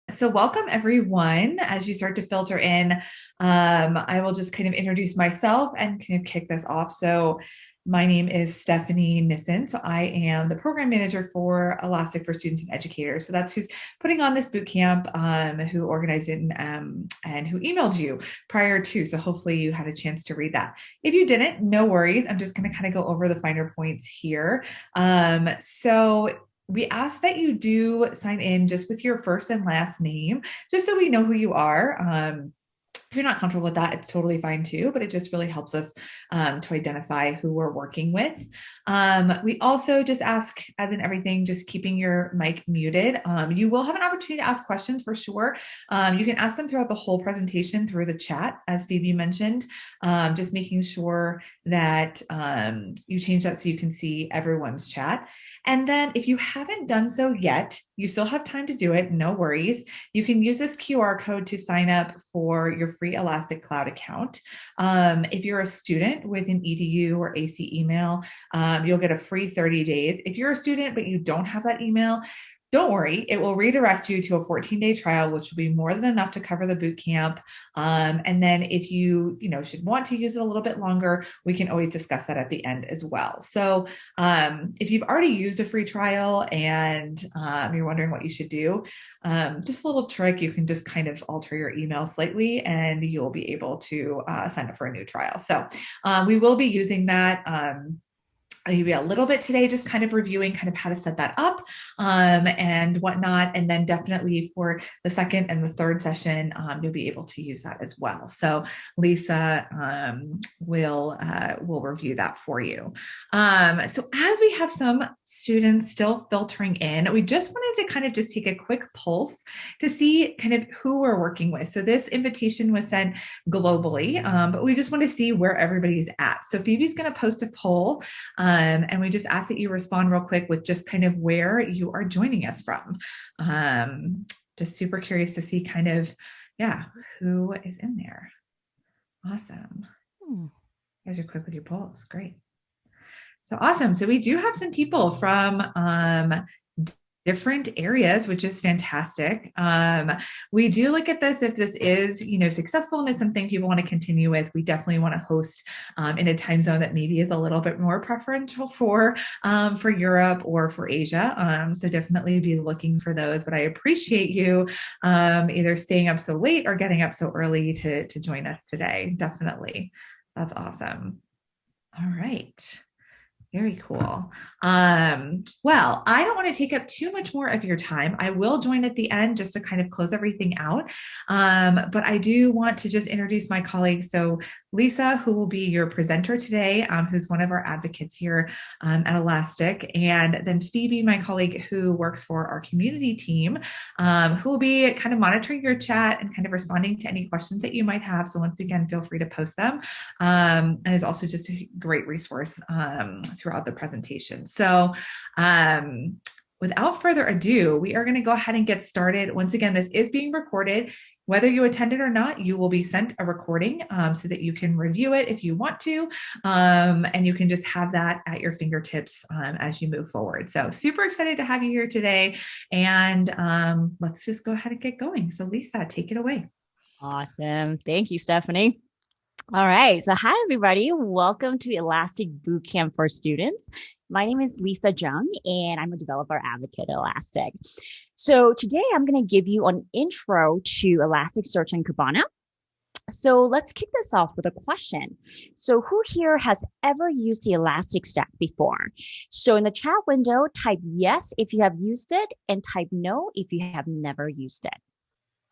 So welcome everyone. As you start to filter in, I will just kind of introduce myself and kind of kick this off. So my name is Stephanie Nissen. So I am the program manager for Elastic for Students and Educators. So that's who's putting on this boot camp, who organized it, and who emailed you prior to. So hopefully you had a chance to read that. If you didn't, no worries. I'm just going to kind of go over the finer points here. So we ask that you do sign in just with your first and last name, just so we know who you are. If you're not comfortable with that, it's totally fine too, but it just really helps us to identify who we're working with. We also just ask, as in everything, just keeping your mic muted. You will have an opportunity to ask questions for sure. You can ask them throughout the whole presentation through the chat, as Phoebe mentioned, just making sure that you change that so you can see everyone's chat. And then if you haven't done so yet, you still have time to do it, no worries. You can use this QR code to sign up for your free Elastic Cloud account. If you're a student with an EDU or AC email, you'll get a free 30 days. If you're a student but you don't have that email, don't worry, it will redirect you to a 14-day trial, which will be more than enough to cover the boot camp. And then if you should want to use it a little bit longer, we can always discuss that at the end as well. So if you've already used a free trial and you're wondering what you should do, just a little trick, you can just kind of alter your email slightly and you'll be able to sign up for a new trial. So we will be using that. I'll give you a little bit today, just kind of reviewing kind of how to set that up and whatnot. And then definitely for the second and the third session, you'll be able to use that as well. So Lisa will review that for you. So as we have some students still filtering in, we just wanted to kind of just take a quick pulse to see kind of who we're working with. So this invitation was sent globally, but we just want to see where everybody's at. So Phoebe's going to post a poll. And we just ask that you respond real quick with just kind of where you are joining us from. Just super curious to see kind of, who is in there. Awesome. You guys are quick with your polls. Great. So awesome. So we do have some people from different areas, which is fantastic. We do look at this if this is, successful and it's something people want to continue with. We definitely want to host in a time zone that maybe is a little bit more preferential for Europe or for Asia. So definitely be looking for those. But I appreciate you either staying up so late or getting up so early to join us today. Definitely, that's awesome. All right. Very cool. Well, I don't want to take up too much more of your time. I will join at the end just to kind of close everything out. But I do want to just introduce my colleagues. So Lisa, who will be your presenter today, who's one of our advocates here at Elastic, and then Phoebe, my colleague who works for our community team, who will be kind of monitoring your chat and kind of responding to any questions that you might have. So once again, feel free to post them. And is also just a great resource throughout the presentation. So without further ado, we are going to go ahead and get started. Once again, this is being recorded. Whether you attended or not, you will be sent a recording so that you can review it if you want to, and you can just have that at your fingertips as you move forward. So super excited to have you here today, and let's just go ahead and get going. So Lisa, take it away. Awesome. Thank you, Stephanie. All right. So hi, everybody. Welcome to Elastic Bootcamp for Students. My name is Lisa Jung, and I'm a developer advocate at Elastic. So today I'm going to give you an intro to Elasticsearch and Cabana. So let's kick this off with a question. So who here has ever used the Elastic Stack before? So in the chat window, type yes if you have used it, and type no if you have never used it.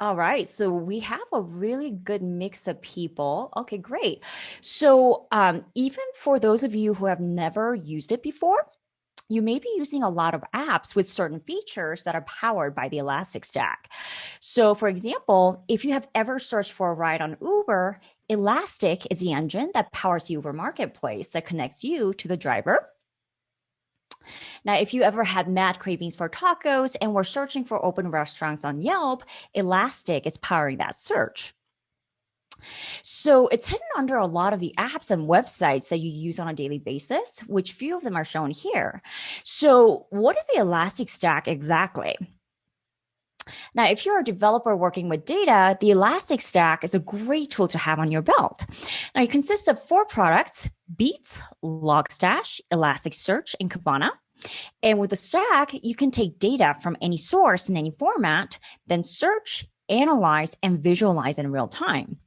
All right, so we have a really good mix of people. Okay, great. So even for those of you who have never used it before, you may be using a lot of apps with certain features that are powered by the Elastic Stack. So for example, if you have ever searched for a ride on Uber, Elastic is the engine that powers the Uber marketplace that connects you to the driver. Now, if you ever had mad cravings for tacos and were searching for open restaurants on Yelp, Elastic is powering that search. So it's hidden under a lot of the apps and websites that you use on a daily basis, which few of them are shown here. So what is the Elastic Stack exactly? Now, if you're a developer working with data, the Elastic Stack is a great tool to have on your belt. Now, it consists of 4 products: Beats, Logstash, Elasticsearch, and Cabana. And with the stack, you can take data from any source in any format, then search, analyze, and visualize in real time.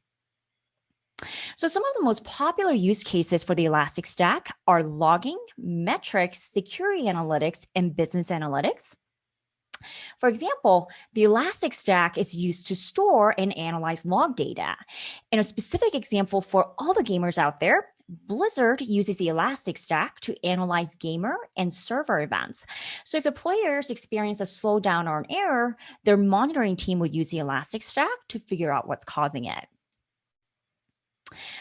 So some of the most popular use cases for the Elastic Stack are logging, metrics, security analytics, and business analytics. For example, the Elastic Stack is used to store and analyze log data. In a specific example for all the gamers out there, Blizzard uses the Elastic Stack to analyze gamer and server events. So if the players experience a slowdown or an error, their monitoring team would use the Elastic Stack to figure out what's causing it.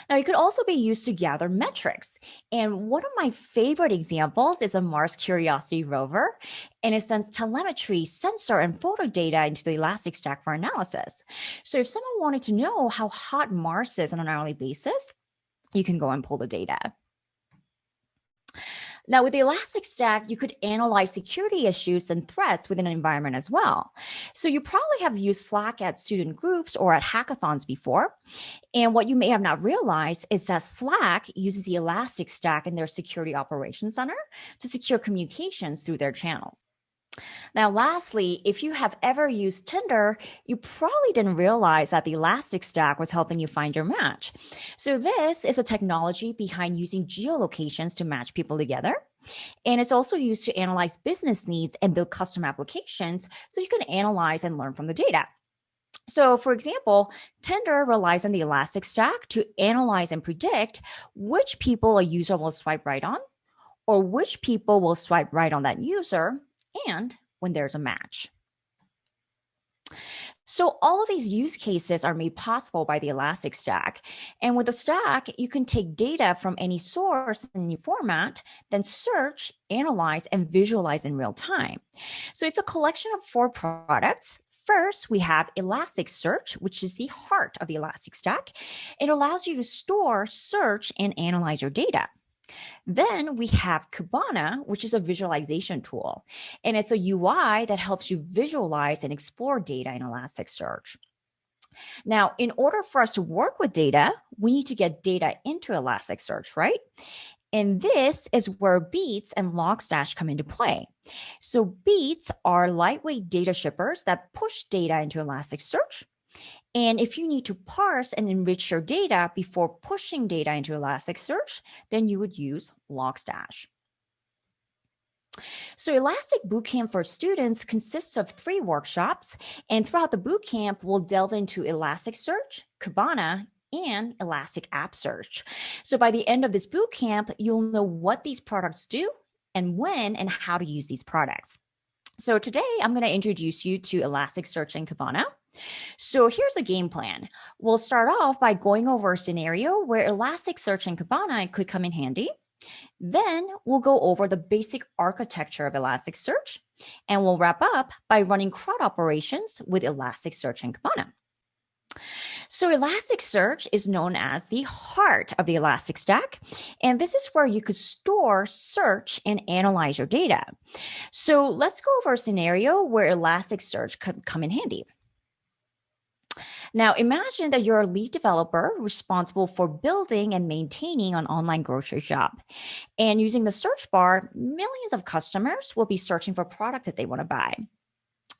Now, it could also be used to gather metrics. And one of my favorite examples is a Mars Curiosity rover, and it sends telemetry, sensor, and photo data into the Elastic Stack for analysis. So if someone wanted to know how hot Mars is on an hourly basis, you can go and pull the data. Now, with the Elastic Stack, you could analyze security issues and threats within an environment as well. So you probably have used Slack at student groups or at hackathons before. And what you may have not realized is that Slack uses the Elastic Stack in their security operations center to secure communications through their channels. Now, lastly, if you have ever used Tinder, you probably didn't realize that the Elastic Stack was helping you find your match. So this is a technology behind using geolocations to match people together. And it's also used to analyze business needs and build custom applications so you can analyze and learn from the data. So, for example, Tinder relies on the Elastic Stack to analyze and predict which people a user will swipe right on, or which people will swipe right on that user, and when there's a match. So all of these use cases are made possible by the Elastic Stack. And with the stack, you can take data from any source in any format, then search, analyze, and visualize in real time. So it's a collection of 4 products. First, we have Elasticsearch, which is the heart of the Elastic Stack. It allows you to store, search, and analyze your data. Then we have Cabana, which is a visualization tool, and it's a UI that helps you visualize and explore data in Elasticsearch. Now, in order for us to work with data, we need to get data into Elasticsearch, right? And this is where Beats and Logstash come into play. So Beats are lightweight data shippers that push data into Elasticsearch. And if you need to parse and enrich your data before pushing data into Elasticsearch, then you would use Logstash. So Elastic Bootcamp for students consists of 3 workshops, and throughout the bootcamp, we'll delve into Elasticsearch, Cabana, and Elastic App Search. So by the end of this bootcamp, you'll know what these products do and when and how to use these products. So today, I'm going to introduce you to Elasticsearch and Cabana. So here's a game plan. We'll start off by going over a scenario where Elasticsearch and Cabana could come in handy. Then we'll go over the basic architecture of Elasticsearch, and we'll wrap up by running Crud Operations with Elasticsearch and Cabana. So Elasticsearch is known as the heart of the Elastic Stack, and this is where you could store, search, and analyze your data. So let's go over a scenario where Elasticsearch could come in handy. Now, imagine that you're a lead developer responsible for building and maintaining an online grocery shop. And using the search bar, millions of customers will be searching for products that they want to buy.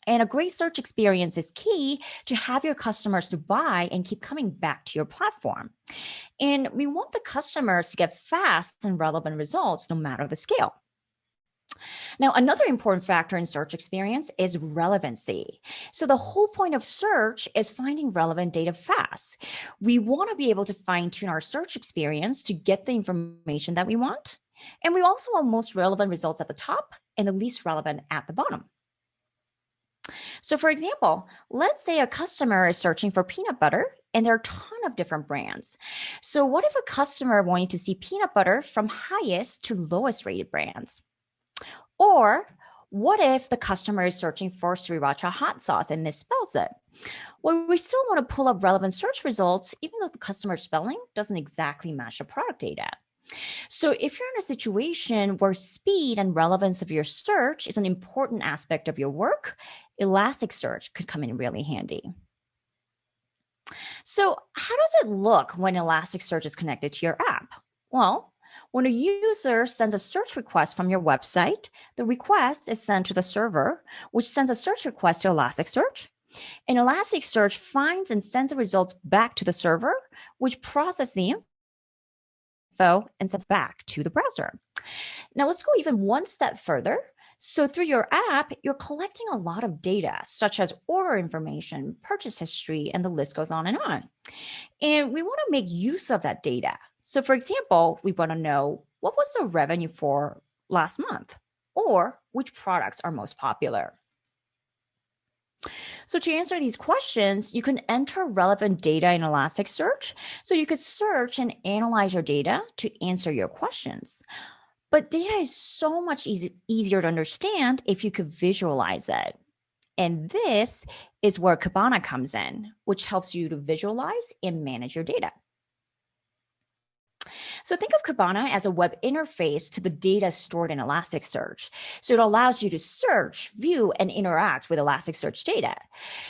And a great search experience is key to have your customers to buy and keep coming back to your platform. And we want the customers to get fast and relevant results no matter the scale. Now, another important factor in search experience is relevancy. So the whole point of search is finding relevant data fast. We want to be able to fine-tune our search experience to get the information that we want. And we also want most relevant results at the top and the least relevant at the bottom. So for example, let's say a customer is searching for peanut butter and there are a ton of different brands. So what if a customer wanted to see peanut butter from highest to lowest rated brands? Or what if the customer is searching for sriracha hot sauce and misspells it? Well, we still want to pull up relevant search results, even though the customer spelling doesn't exactly match the product data. So if you're in a situation where speed and relevance of your search is an important aspect of your work, Elasticsearch could come in really handy. So how does it look when Elasticsearch is connected to your app? Well, when a user sends a search request from your website, the request is sent to the server, which sends a search request to Elasticsearch. And Elasticsearch finds and sends the results back to the server, which processes the info and sends back to the browser. Now let's go even one step further. So through your app, you're collecting a lot of data, such as order information, purchase history, and the list goes on and on. And we want to make use of that data. So for example, we want to know what was the revenue for last month, or which products are most popular. So to answer these questions, you can enter relevant data in Elasticsearch. So you could search and analyze your data to answer your questions. But data is so much easier to understand if you could visualize it. And this is where Cabana comes in, which helps you to visualize and manage your data. So think of Cabana as a web interface to the data stored in Elasticsearch. So it allows you to search, view, and interact with Elasticsearch data.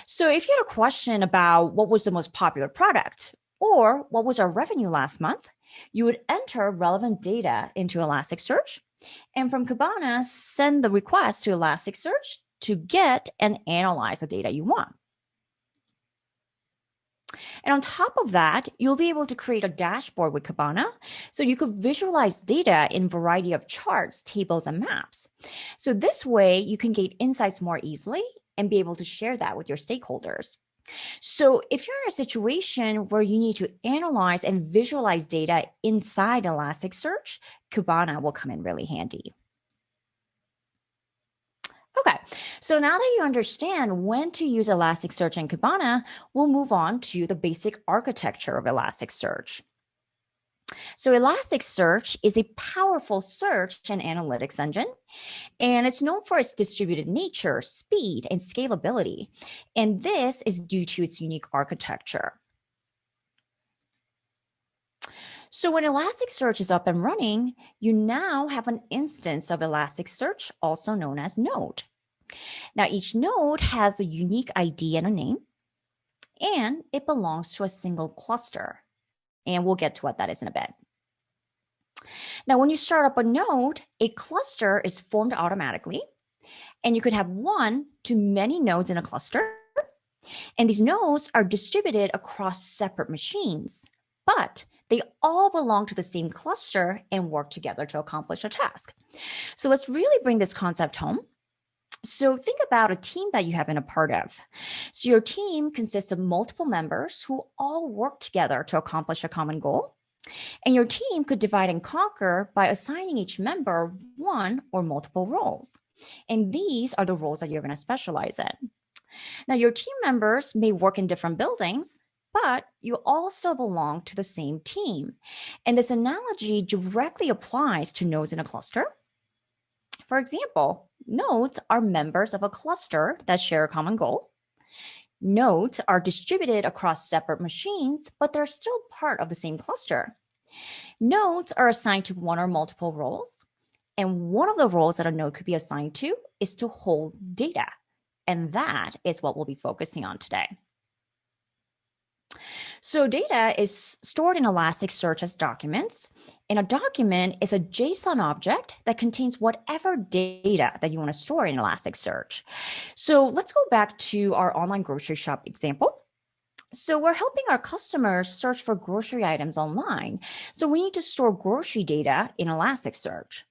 So if you had a question about what was the most popular product, or what was our revenue last month, you would enter relevant data into Elasticsearch, and from Cabana, send the request to Elasticsearch to get and analyze the data you want. And on top of that, you'll be able to create a dashboard with Cabana. So you could visualize data in a variety of charts, tables, and maps. So this way, you can gain insights more easily and be able to share that with your stakeholders. So if you're in a situation where you need to analyze and visualize data inside Elasticsearch, Cabana will come in really handy. Okay, so now that you understand when to use Elasticsearch and Cabana, we'll move on to the basic architecture of Elasticsearch. So Elasticsearch is a powerful search and analytics engine, and it's known for its distributed nature, speed, and scalability. And this is due to its unique architecture. So when Elasticsearch is up and running, you now have an instance of Elasticsearch, also known as node. Now, each node has a unique ID and a name, and it belongs to a single cluster. And we'll get to what that is in a bit. Now, when you start up a node, a cluster is formed automatically, and you could have one to many nodes in a cluster. And these nodes are distributed across separate machines, but they all belong to the same cluster and work together to accomplish a task. So let's really bring this concept home. So think about a team that you have been a part of. So your team consists of multiple members who all work together to accomplish a common goal. And your team could divide and conquer by assigning each member one or multiple roles. And these are the roles that you're going to specialize in. Now, your team members may work in different buildings, but you also belong to the same team. And this analogy directly applies to nodes in a cluster. For example, nodes are members of a cluster that share a common goal. Nodes are distributed across separate machines, but they're still part of the same cluster. Nodes are assigned to one or multiple roles, and one of the roles that a node could be assigned to is to hold data. And that is what we'll be focusing on today. So data is stored in Elasticsearch as documents, and a document is a JSON object that contains whatever data that you want to store in Elasticsearch. So let's go back to our online grocery shop example. So we're helping our customers search for grocery items online. So we need to store grocery data in Elasticsearch.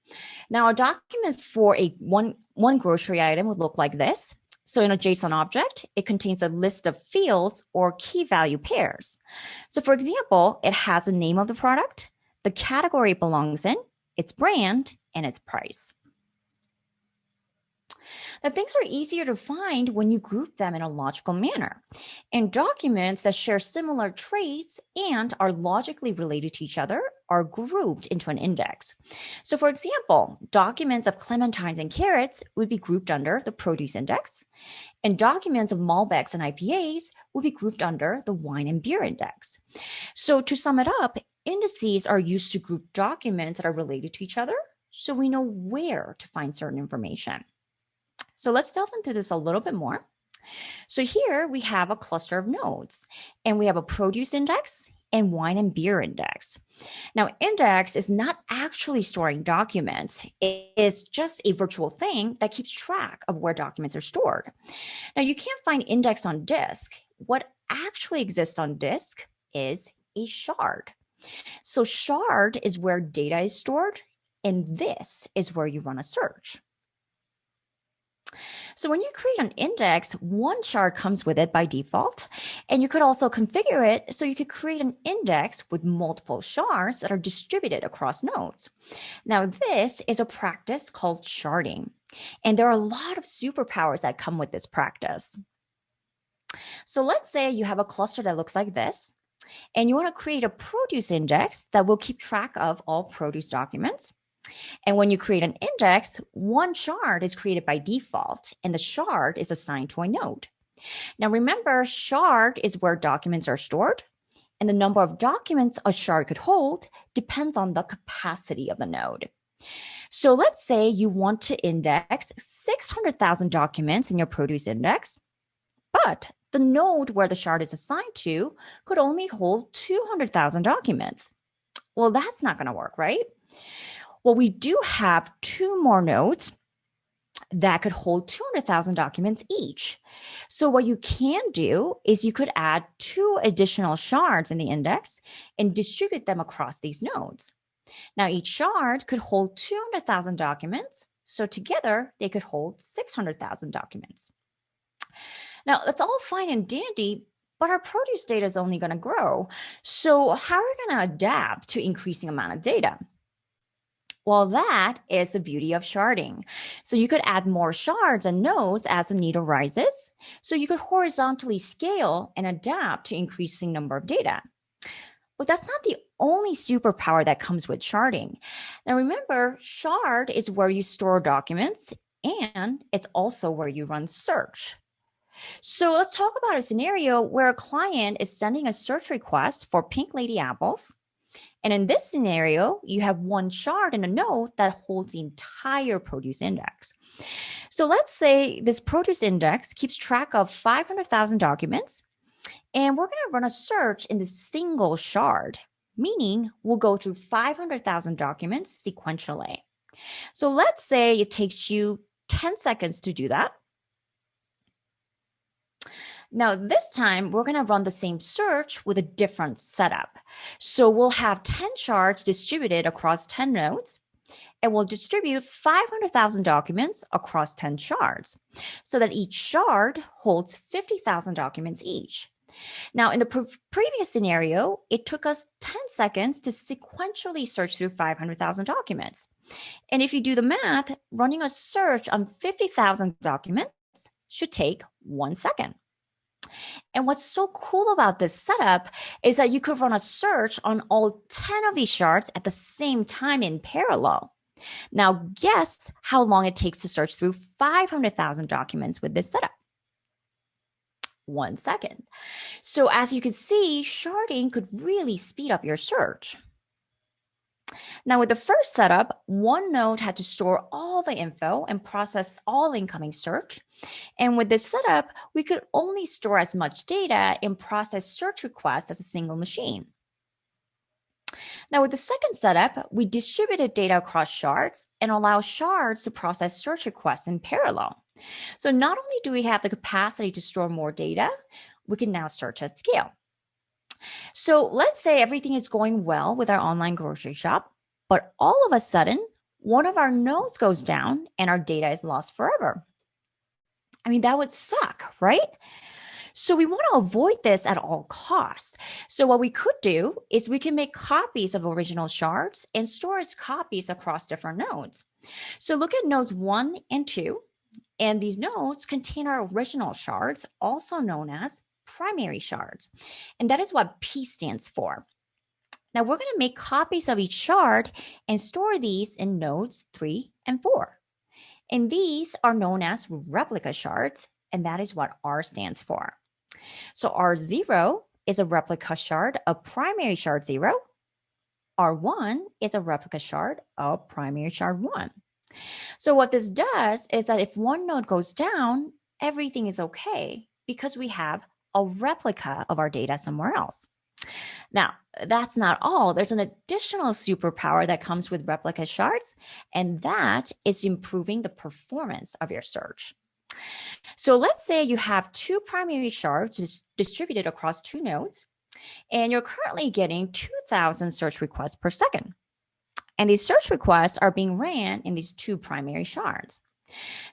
Now, a document for a one grocery item would look like this. So in a JSON object, it contains a list of fields or key value pairs. So for example, it has the name of the product, the category it belongs in, its brand, and its price. Now, things are easier to find when you group them in a logical manner. And documents that share similar traits and are logically related to each other are grouped into an index. So for example, documents of clementines and carrots would be grouped under the produce index, and documents of Malbecs and IPAs would be grouped under the wine and beer index. So to sum it up, indices are used to group documents that are related to each other, so we know where to find certain information. So let's delve into this a little bit more. So here we have a cluster of nodes, and we have a produce index and wine and beer index. Now, index is not actually storing documents. It's just a virtual thing that keeps track of where documents are stored. Now, you can't find index on disk. What actually exists on disk is a shard. So shard is where data is stored, and this is where you run a search. So when you create an index, one shard comes with it by default, and you could also configure it so you could create an index with multiple shards that are distributed across nodes. Now, this is a practice called sharding, and there are a lot of superpowers that come with this practice. So let's say you have a cluster that looks like this, and you want to create a produce index that will keep track of all produce documents. And when you create an index, one shard is created by default, and the shard is assigned to a node. Now, remember, shard is where documents are stored, and the number of documents a shard could hold depends on the capacity of the node. So let's say you want to index 600,000 documents in your produce index, but the node where the shard is assigned to could only hold 200,000 documents. Well, that's not going to work, right? Well, we do have two more nodes that could hold 200,000 documents each. So what you can do is you could add two additional shards in the index and distribute them across these nodes. Now, each shard could hold 200,000 documents. So together they could hold 600,000 documents. Now, that's all fine and dandy, but our produce data is only going to grow. So how are we going to adapt to increasing amount of data? Well, that is the beauty of sharding. So you could add more shards and nodes as the need arises. So you could horizontally scale and adapt to increasing number of data. But that's not the only superpower that comes with sharding. Now remember, shard is where you store documents, and it's also where you run search. So let's talk about a scenario where a client is sending a search request for pink lady apples. And in this scenario, you have one shard in a node that holds the entire produce index. So let's say this produce index keeps track of 500,000 documents, and we're going to run a search in the single shard, meaning we'll go through 500,000 documents sequentially. So let's say it takes you 10 seconds to do that. Now, this time, we're going to run the same search with a different setup. So we'll have 10 shards distributed across 10 nodes, and we'll distribute 500,000 documents across 10 shards so that each shard holds 50,000 documents each. Now, in the previous scenario, it took us 10 seconds to sequentially search through 500,000 documents. And if you do the math, running a search on 50,000 documents should take 1 second. And what's so cool about this setup is that you could run a search on all 10 of these shards at the same time in parallel. Now, guess how long it takes to search through 500,000 documents with this setup? 1 second. So as you can see, sharding could really speed up your search. Now, with the first setup, one node had to store all the info and process all incoming search. And with this setup, we could only store as much data and process search requests as a single machine. Now, with the second setup, we distributed data across shards and allow shards to process search requests in parallel. So not only do we have the capacity to store more data, we can now search at scale. So let's say everything is going well with our online grocery shop, but all of a sudden, one of our nodes goes down and our data is lost forever. I mean, that would suck, right? So we want to avoid this at all costs. So what we could do is we can make copies of original shards and store its copies across different nodes. So look at nodes 1 and 2, and these nodes contain our original shards, also known as primary shards. And that is what P stands for. Now we're going to make copies of each shard and store these in nodes 3 and 4. And these are known as replica shards, and that is what R stands for. So R0 is a replica shard of primary shard 0, R1 is a replica shard of primary shard 1. So what this does is that if one node goes down, everything is okay because we have a replica of our data somewhere else. Now, that's not all. There's an additional superpower that comes with replica shards, and that is improving the performance of your search. So let's say you have two primary shards distributed across two nodes, and you're currently getting 2,000 search requests per second. And these search requests are being ran in these two primary shards.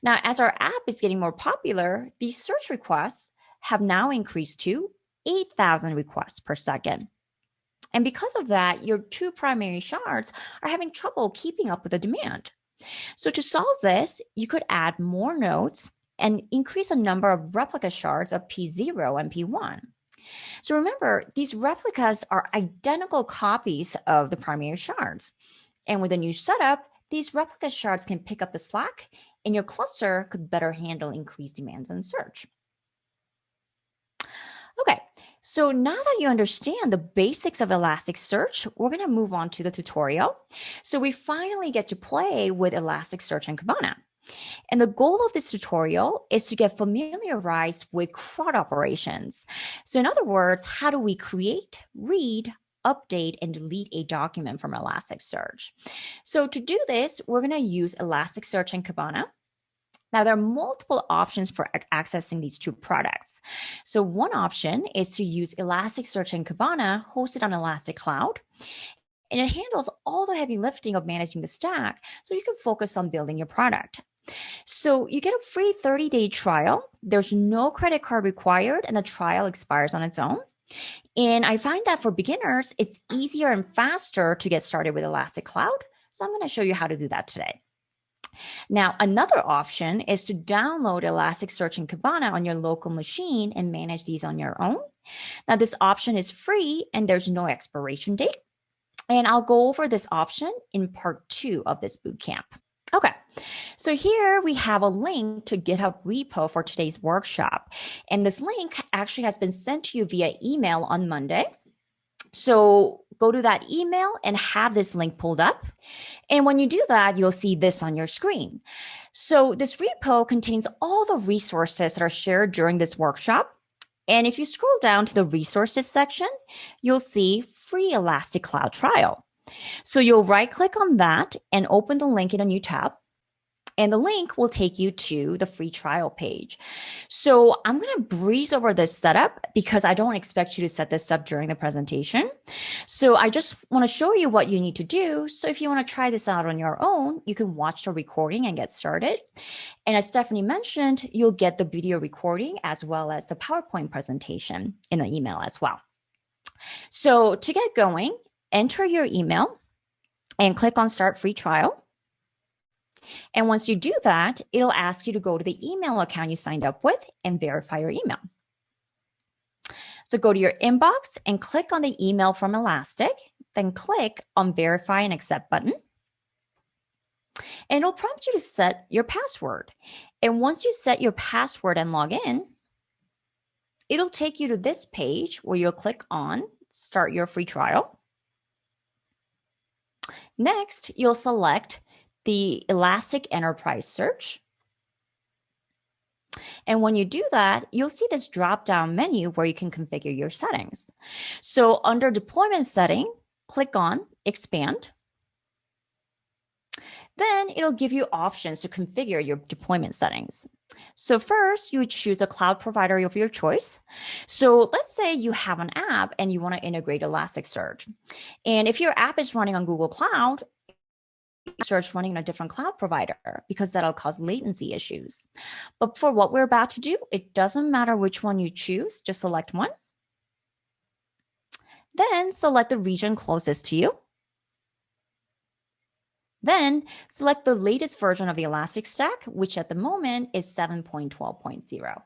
Now, as our app is getting more popular, these search requests have now increased to 8,000 requests per second. And because of that, your two primary shards are having trouble keeping up with the demand. So to solve this, you could add more nodes and increase the number of replica shards of P0 and P1. So remember, these replicas are identical copies of the primary shards. And with a new setup, these replica shards can pick up the slack, and your cluster could better handle increased demands on search. Okay, so now that you understand the basics of Elasticsearch, we're going to move on to the tutorial. So we finally get to play with Elasticsearch and Cabana. And the goal of this tutorial is to get familiarized with Crud operations. So in other words, how do we create, read, update, and delete a document from Elasticsearch? So to do this, we're going to use Elasticsearch and Cabana. Now, there are multiple options for accessing these two products. So one option is to use Elasticsearch and Cabana hosted on Elastic Cloud. And it handles all the heavy lifting of managing the stack, so you can focus on building your product. So you get a free 30-day trial. There's no credit card required, and the trial expires on its own. And I find that for beginners, it's easier and faster to get started with Elastic Cloud. So I'm going to show you how to do that today. Now, another option is to download Elasticsearch and Cabana on your local machine and manage these on your own. Now, this option is free and there's no expiration date. And I'll go over this option in part 2 of this bootcamp. Okay, so here we have a link to GitHub repo for today's workshop. And this link actually has been sent to you via email on Monday. So go to that email and have this link pulled up. And when you do that, you'll see this on your screen. So this repo contains all the resources that are shared during this workshop. And if you scroll down to the resources section, you'll see free Elastic Cloud trial. So you'll right click on that and open the link in a new tab. And the link will take you to the free trial page. So I'm going to breeze over this setup because I don't expect you to set this up during the presentation. So I just want to show you what you need to do. So if you want to try this out on your own, you can watch the recording and get started. And as Stephanie mentioned, you'll get the video recording as well as the PowerPoint presentation in an email as well. So to get going, enter your email and click on Start Free Trial. And once you do that, it'll ask you to go to the email account you signed up with and verify your email. So go to your inbox and click on the email from Elastic, then click on Verify and Accept button. And it'll prompt you to set your password. And once you set your password and log in, it'll take you to this page where you'll click on Start Your Free Trial. Next, you'll select the Elastic Enterprise Search. And when you do that, you'll see this drop-down menu where you can configure your settings. So under Deployment Setting, click on Expand. Then it'll give you options to configure your deployment settings. So first, you would choose a cloud provider of your choice. So let's say you have an app and you want to integrate Elasticsearch. And if your app is running on Google Cloud, search running in a different cloud provider because that'll cause latency issues. But for what we're about to do, it doesn't matter which one you choose, just select one. Then select the region closest to you. Then select the latest version of the Elastic Stack, which at the moment is 7.12.0.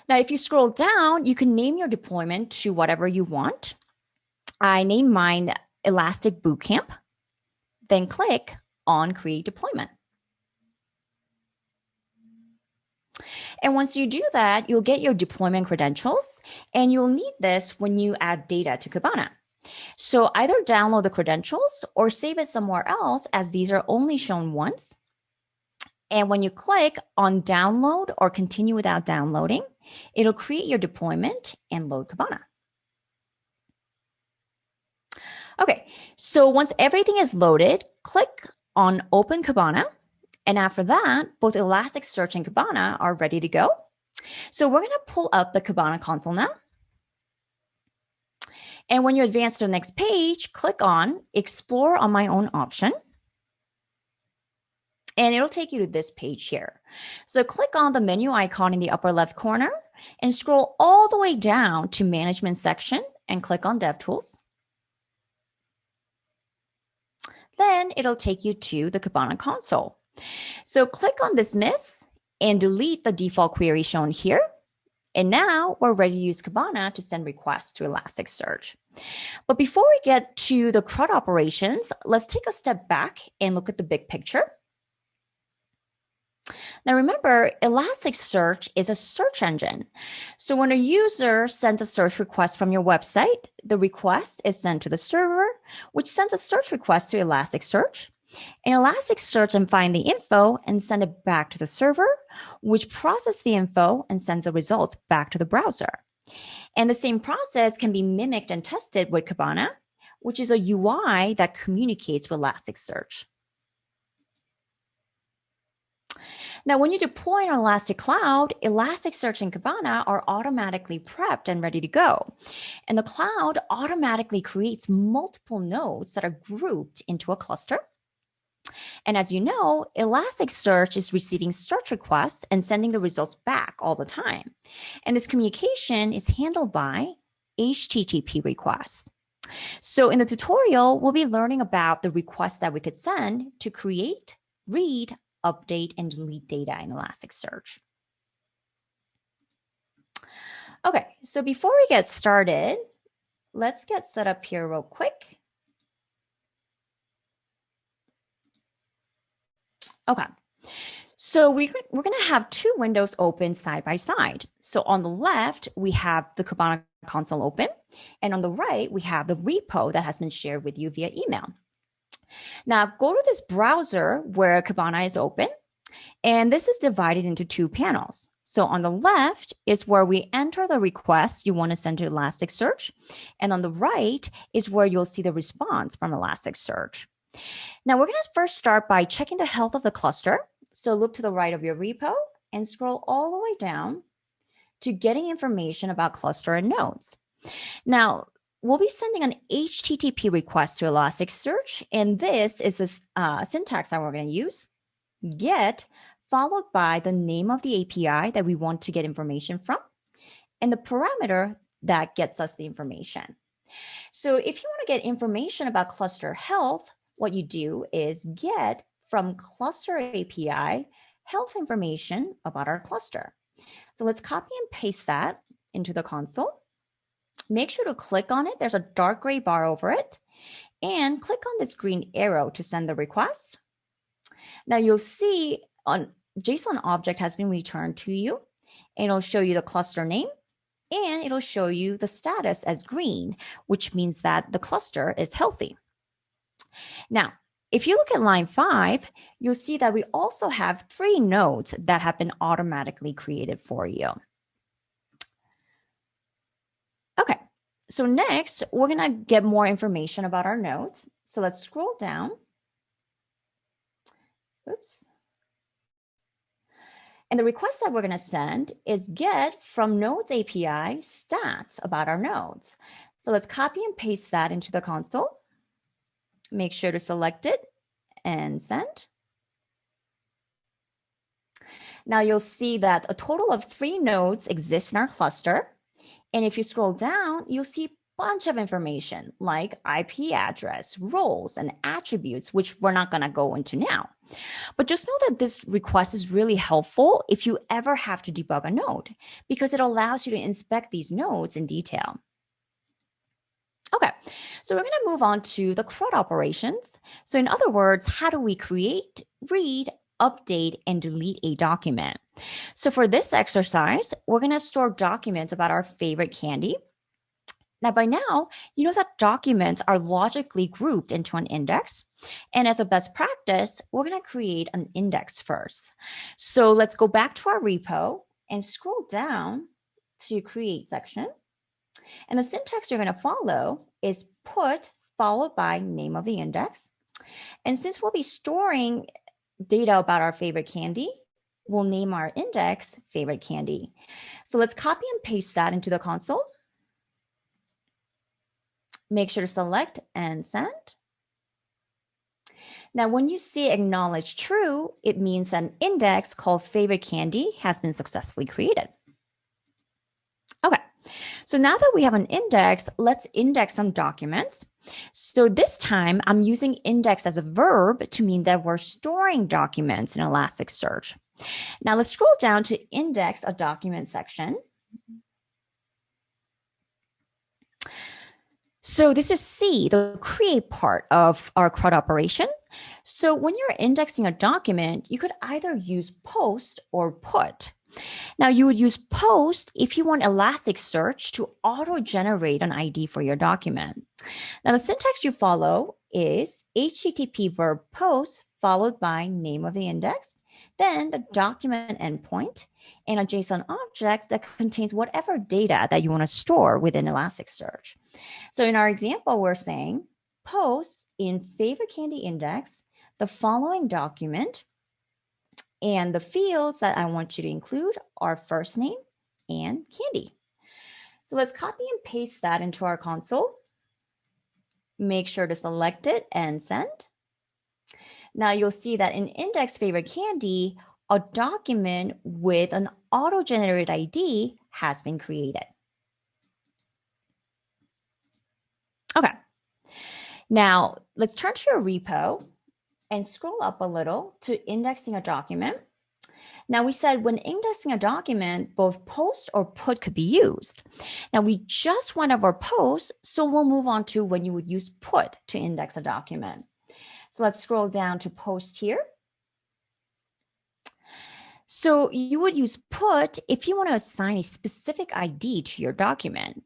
Now, if you scroll down, you can name your deployment to whatever you want. I name mine Elastic Bootcamp, then click on Create Deployment. And once you do that, you'll get your deployment credentials, and you'll need this when you add data to Cabana. So either download the credentials or save it somewhere else, as these are only shown once. And when you click on download or continue without downloading, it'll create your deployment and load Cabana. Okay, so once everything is loaded, click on Open Cabana. And after that, both Elasticsearch and Cabana are ready to go. So we're going to pull up the Cabana console now. And when you advance to the next page, click on Explore on My Own option. And it'll take you to this page here. So click on the menu icon in the upper left corner and scroll all the way down to Management section and click on DevTools. Then it'll take you to the Cabana console. So click on Dismiss and delete the default query shown here. And now we're ready to use Cabana to send requests to Elasticsearch. But before we get to the CRUD operations, let's take a step back and look at the big picture. Now remember, Elasticsearch is a search engine. So when a user sends a search request from your website, the request is sent to the server, which sends a search request to Elasticsearch. And Elasticsearch and find the info and send it back to the server, which processes the info and sends the results back to the browser. And the same process can be mimicked and tested with Cabana, which is a UI that communicates with Elasticsearch. Now, when you deploy on Elastic Cloud, Elasticsearch and Cabana are automatically prepped and ready to go. And the cloud automatically creates multiple nodes that are grouped into a cluster. And as you know, Elasticsearch is receiving search requests and sending the results back all the time. And this communication is handled by HTTP requests. So in the tutorial, we'll be learning about the requests that we could send to create, read, update, and delete data in Elasticsearch. Okay, so before we get started, let's get set up here real quick. Okay, so we're going to have two windows open side by side. So on the left, we have the Cabana console open, and on the right, we have the repo that has been shared with you via email. Now go to this browser where Cabana is open, and this is divided into two panels. So on the left is where we enter the request you want to send to Elasticsearch, and on the right is where you'll see the response from Elasticsearch. Now we're going to first start by checking the health of the cluster. So look to the right of your repo and scroll all the way down to getting information about cluster and nodes. Now, we'll be sending an HTTP request to Elasticsearch, and this is the syntax that we're going to use. Get followed by the name of the API that we want to get information from, and the parameter that gets us the information. So if you want to get information about cluster health, what you do is get from cluster API health information about our cluster. So let's copy and paste that into the console. Make sure to click on it. There's a dark gray bar over it. And click on this green arrow to send the request. Now you'll see a JSON object has been returned to you. It'll show you the cluster name, and it'll show you the status as green, which means that the cluster is healthy. Now, if you look at line 5, you'll see that we also have 3 nodes that have been automatically created for you. Okay, so next, we're going to get more information about our nodes. So let's scroll down. Oops. And the request that we're going to send is get from nodes API stats about our nodes. So let's copy and paste that into the console. Make sure to select it and send. Now you'll see that a total of 3 nodes exist in our cluster. And if you scroll down, you'll see a bunch of information like IP address, roles, and attributes, which we're not going to go into now. But just know that this request is really helpful if you ever have to debug a node, because it allows you to inspect these nodes in detail. Okay, so we're going to move on to the CRUD operations. So in other words, how do we create, read, update, and delete a document? So for this exercise, we're going to store documents about our favorite candy. Now, by now, you know that documents are logically grouped into an index. And as a best practice, we're going to create an index first. So let's go back to our repo and scroll down to create section. And the syntax you're going to follow is put followed by name of the index. And since we'll be storing data about our favorite candy, we'll name our index favorite candy. So let's copy and paste that into the console. Make sure to select and send. Now, when you see acknowledge true, it means an index called favorite candy has been successfully created. Okay, so now that we have an index, let's index some documents. So this time I'm using index as a verb to mean that we're storing documents in Elasticsearch. Now let's scroll down to index a document section. So this is C, the create part of our CRUD operation. So when you're indexing a document, you could either use post or put. Now you would use post if you want Elasticsearch to auto-generate an ID for your document. Now the syntax you follow is HTTP verb post followed by name of the index, then the document endpoint, and a JSON object that contains whatever data that you want to store within Elasticsearch. So in our example, we're saying post in favorite candy index, the following document, and the fields that I want you to include are first name and candy. So let's copy and paste that into our console. Make sure to select it and send. Now you'll see that in index favorite candy, a document with an auto-generated ID has been created. Okay, now let's turn to your repo and scroll up a little to indexing a document. Now we said when indexing a document, both post or put could be used. Now we just went over post, so we'll move on to when you would use put to index a document. So let's scroll down to post here. So you would use put if you want to assign a specific ID to your document.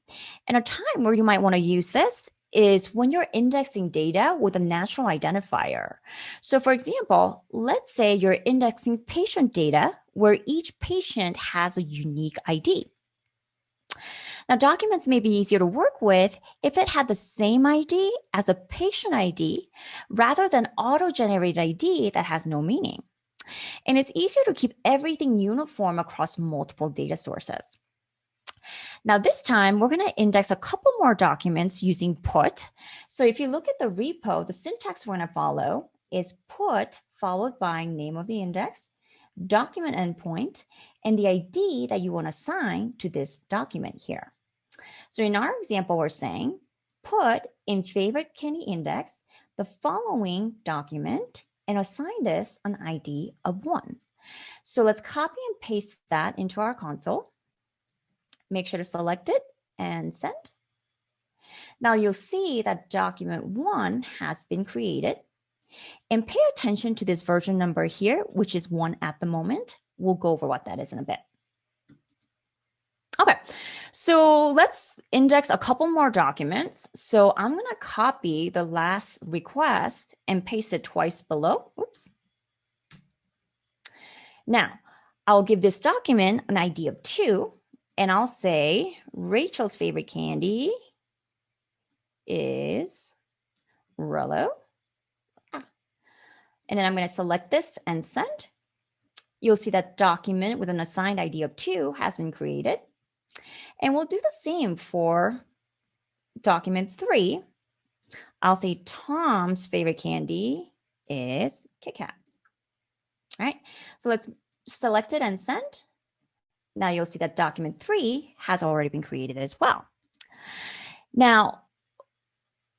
And a time where you might want to use this is when you're indexing data with a natural identifier. So for example, let's say you're indexing patient data where each patient has a unique ID. Now, documents may be easier to work with if it had the same ID as a patient ID rather than auto-generated ID that has no meaning. And it's easier to keep everything uniform across multiple data sources. Now, this time, we're going to index a couple more documents using put. So if you look at the repo, the syntax we're going to follow is put followed by name of the index, document endpoint, and the ID that you want to assign to this document here. So in our example, we're saying put in favorite candy index the following document and assign this an ID of 1. So let's copy and paste that into our console. Make sure to select it and send. Now you'll see that document 1 has been created. And pay attention to this version number here, which is 1 at the moment. We'll go over what that is in a bit. Okay, so let's index a couple more documents. So I'm going to copy the last request and paste it twice below. Oops. Now, I'll give this document an ID of 2, and I'll say Rachel's favorite candy is Rolo. And then I'm going to select this and send. You'll see that document with an assigned ID of 2 has been created. And we'll do the same for document 3. I'll say Tom's favorite candy is Kit Kat. All right, so let's select it and send. Now you'll see that document 3 has already been created as well. Now,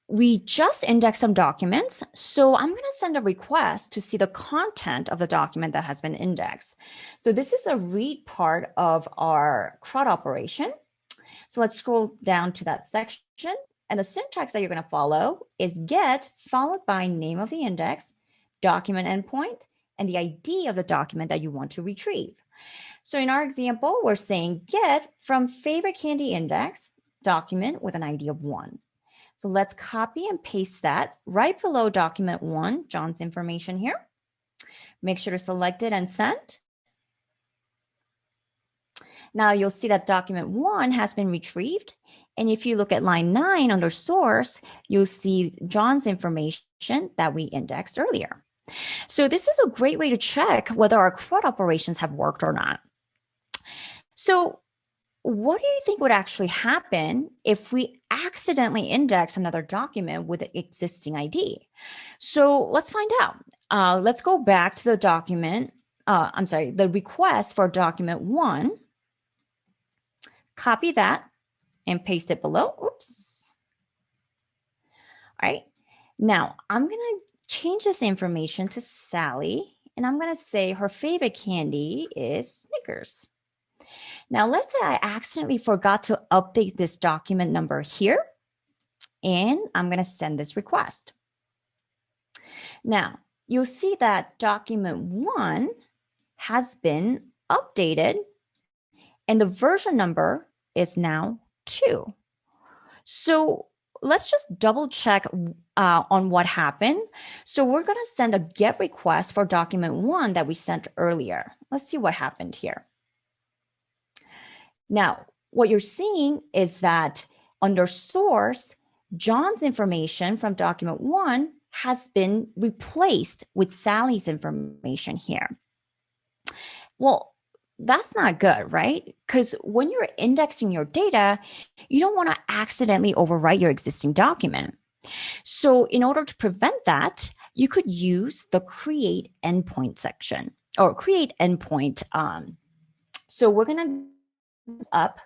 we just indexed some documents, so I'm going to send a request to see the content of the document that has been indexed. So this is a read part of our CRUD operation. So let's scroll down to that section, and the syntax that you're going to follow is get followed by name of the index, document endpoint, and the ID of the document that you want to retrieve. So in our example, we're saying get from favorite candy index document with an ID of 1. So let's copy and paste that right below document 1, John's information here. Make sure to select it and send. Now you'll see that document 1 has been retrieved. And if you look at line 9 under source, you'll see John's information that we indexed earlier. So this is a great way to check whether our CRUD operations have worked or not. So what do you think would actually happen if we accidentally index another document with an existing ID? So let's find out. Let's go back to the document, the request for document 1. Copy that and paste it below. Oops. All right. Now I'm going to change this information to Sally, and I'm going to say her favorite candy is Snickers. Now, let's say I accidentally forgot to update this document number here, and I'm going to send this request. Now, you'll see that document 1 has been updated, and the version number is now 2. So let's just double check on what happened. So we're going to send a GET request for document 1 that we sent earlier. Let's see what happened here. Now, what you're seeing is that under source, John's information from document 1 has been replaced with Sally's information here. Well, that's not good, right? Because when you're indexing your data, you don't want to accidentally overwrite your existing document. So in order to prevent that, you could use the create endpoint section or create endpoint. So we're going to up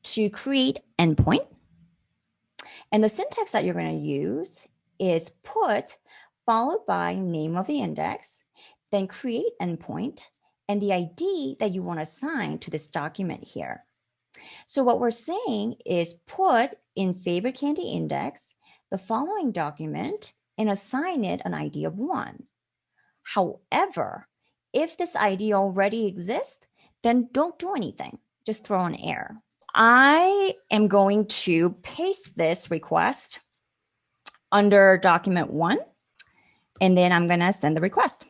to create endpoint. And the syntax that you're going to use is put followed by name of the index, then create endpoint, and the ID that you want to assign to this document here. So what we're saying is put in favorite candy index the following document and assign it an ID of 1. However, if this ID already exists, then don't do anything. Just throw an error. I am going to paste this request under document 1, and then I'm going to send the request.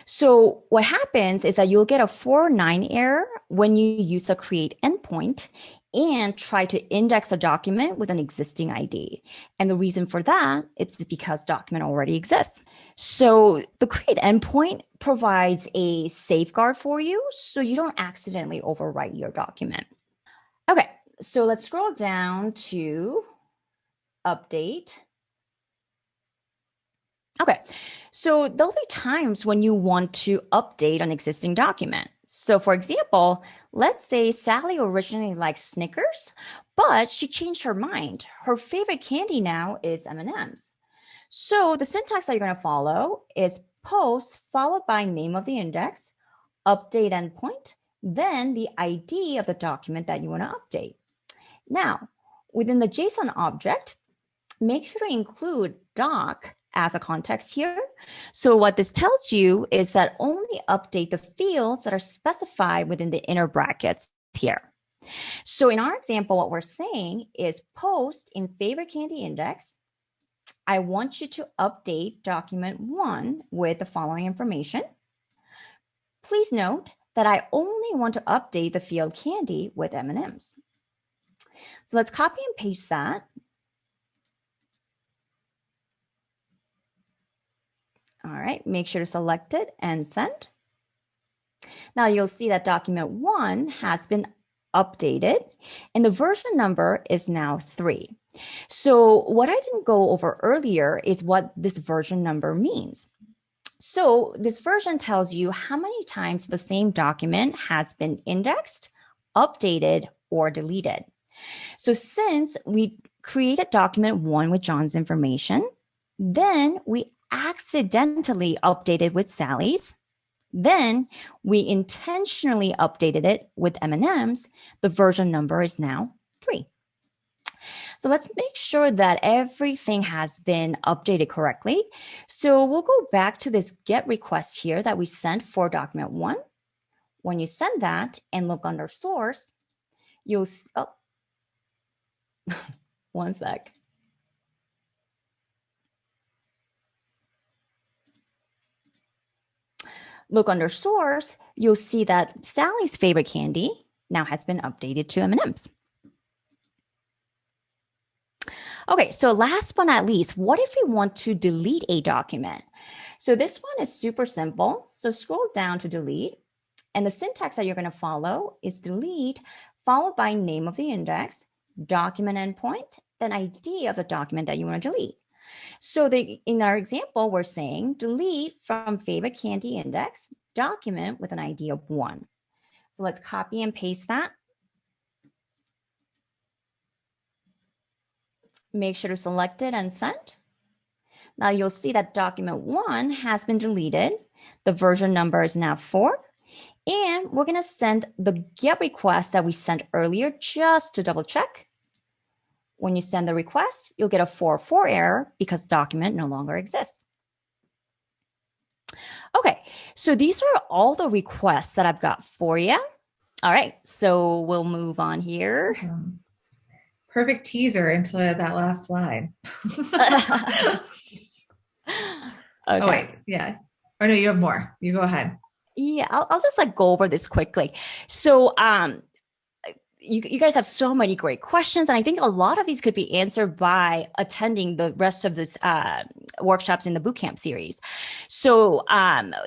So what happens is that you'll get a 409 error when you use a create endpoint and try to index a document with an existing ID. And the reason for that is because document already exists. So the create endpoint provides a safeguard for you so you don't accidentally overwrite your document. Okay, so let's scroll down to update. Okay, so there'll be times when you want to update an existing document. So for example, let's say Sally originally liked Snickers, but she changed her mind. Her favorite candy now is M&Ms. So the syntax that you're going to follow is post followed by name of the index, update endpoint, then the ID of the document that you want to update. Now, within the JSON object, make sure to include doc as a context here. So what this tells you is that only update the fields that are specified within the inner brackets here. So in our example, what we're saying is post in favorite candy index. I want you to update document 1 with the following information. Please note that I only want to update the field candy with M&Ms. So let's copy and paste that. All right, make sure to select it and send. Now you'll see that document 1 has been updated and the version number is now 3. So what I didn't go over earlier is what this version number means. So this version tells you how many times the same document has been indexed, updated, or deleted. So since we created document 1 with John's information, then we accidentally updated with Sally's, then we intentionally updated it with M&M's, the version number is now 3. So let's make sure that everything has been updated correctly. So we'll go back to this get request here that we sent for document 1. When you send that and look under source, you'll, oh, one sec. Look under source, you'll see that Sally's favorite candy now has been updated to M&Ms. Okay, so last but not least, what if we want to delete a document? So this one is super simple. So scroll down to delete, and the syntax that you're going to follow is delete followed by name of the index, document endpoint, then ID of the document that you want to delete. So in our example, we're saying delete from favorite candy index document with an ID of 1. So let's copy and paste that. Make sure to select it and send. Now you'll see that document 1 has been deleted. The version number is now 4. And we're going to send the GET request that we sent earlier just to double check. When you send the request, you'll get a 404 error because document no longer exists. Okay, so these are all the requests that I've got for you. All right, so we'll move on here. Perfect teaser into that last slide. Okay. Oh, wait, yeah. Or no, you have more. You go ahead. Yeah, I'll just like go over this quickly. So you guys have so many great questions, and I think a lot of these could be answered by attending the rest of this workshops in the Bootcamp series. So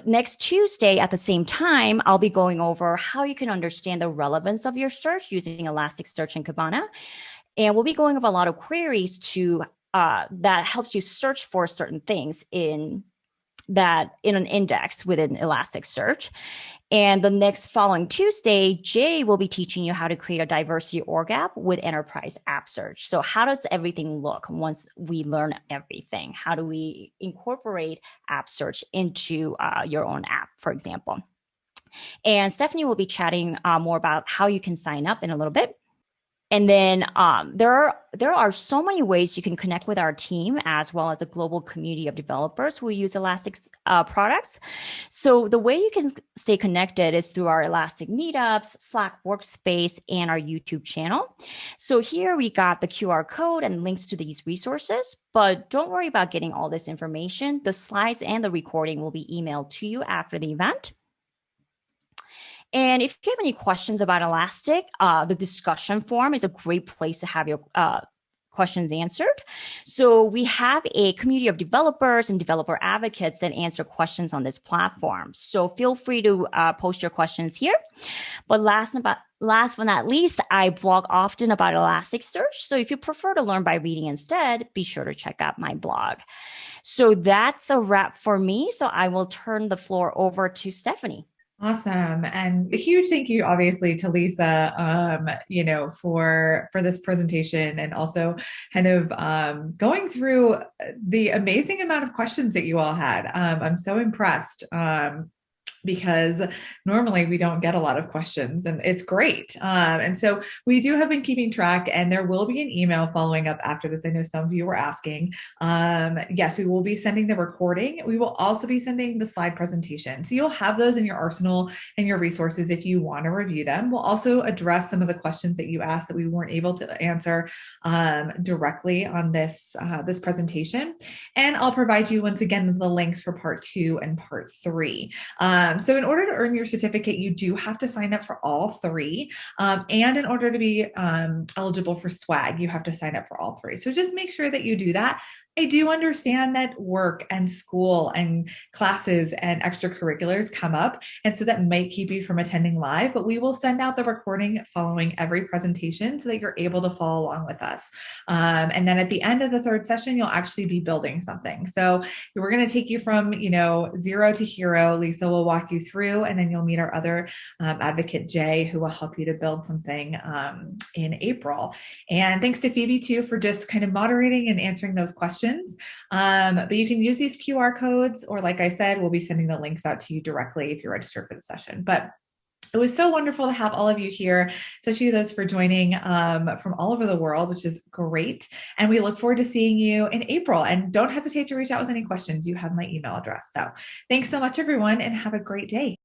next Tuesday at the same time, I'll be going over how you can understand the relevance of your search using Elasticsearch and Cabana. And we'll be going over a lot of queries to that helps you search for certain things in an index within Elasticsearch. And the next following Tuesday, Jay will be teaching you how to create a diversity org app with enterprise app search. So how does everything look once we learn everything? How do we incorporate app search into your own app, for example? And Stephanie will be chatting more about how you can sign up in a little bit. And then there are so many ways you can connect with our team as well as a global community of developers who use Elastic products. So the way you can stay connected is through our Elastic meetups, Slack workspace, and our YouTube channel. So here we got the QR code and links to these resources, but don't worry about getting all this information. The slides and the recording will be emailed to you after the event. And if you have any questions about Elastic, the discussion forum is a great place to have your questions answered. So we have a community of developers and developer advocates that answer questions on this platform. So feel free to post your questions here. But last but not least, I blog often about Elasticsearch. So if you prefer to learn by reading instead, be sure to check out my blog. So that's a wrap for me. So I will turn the floor over to Stephanie. Awesome. And a huge thank you, obviously, to Lisa, for this presentation and also kind of going through the amazing amount of questions that you all had. I'm so impressed. Because normally we don't get a lot of questions and it's great. And so we do have been keeping track, and there will be an email following up after this. I know some of you were asking. Yes, we will be sending the recording. We will also be sending the slide presentation. So you'll have those in your arsenal and your resources if you want to review them. We'll also address some of the questions that you asked that we weren't able to answer directly on this presentation. And I'll provide you once again the links for part 2 and part 3. So in order to earn your certificate, you do have to sign up for all 3. And in order to be eligible for swag, you have to sign up for all 3. So just make sure that you do that. I do understand that work and school and classes and extracurriculars come up. And so that might keep you from attending live, but we will send out the recording following every presentation so that you're able to follow along with us. And then at the end of the 3rd session, you'll actually be building something. So we're going to take you from, 0 to hero. Lisa will walk you through, and then you'll meet our other advocate, Jay, who will help you to build something in April. And thanks to Phoebe too, for just kind of moderating and answering those questions. But you can use these QR codes, or like I said, we'll be sending the links out to you directly if you're registered for the session. But It was so wonderful to have all of you here, especially those for joining from all over the world, which is great. And we look forward to seeing you in April. And don't hesitate to reach out with any questions. You have my email address. So thanks so much, everyone, and have a great day.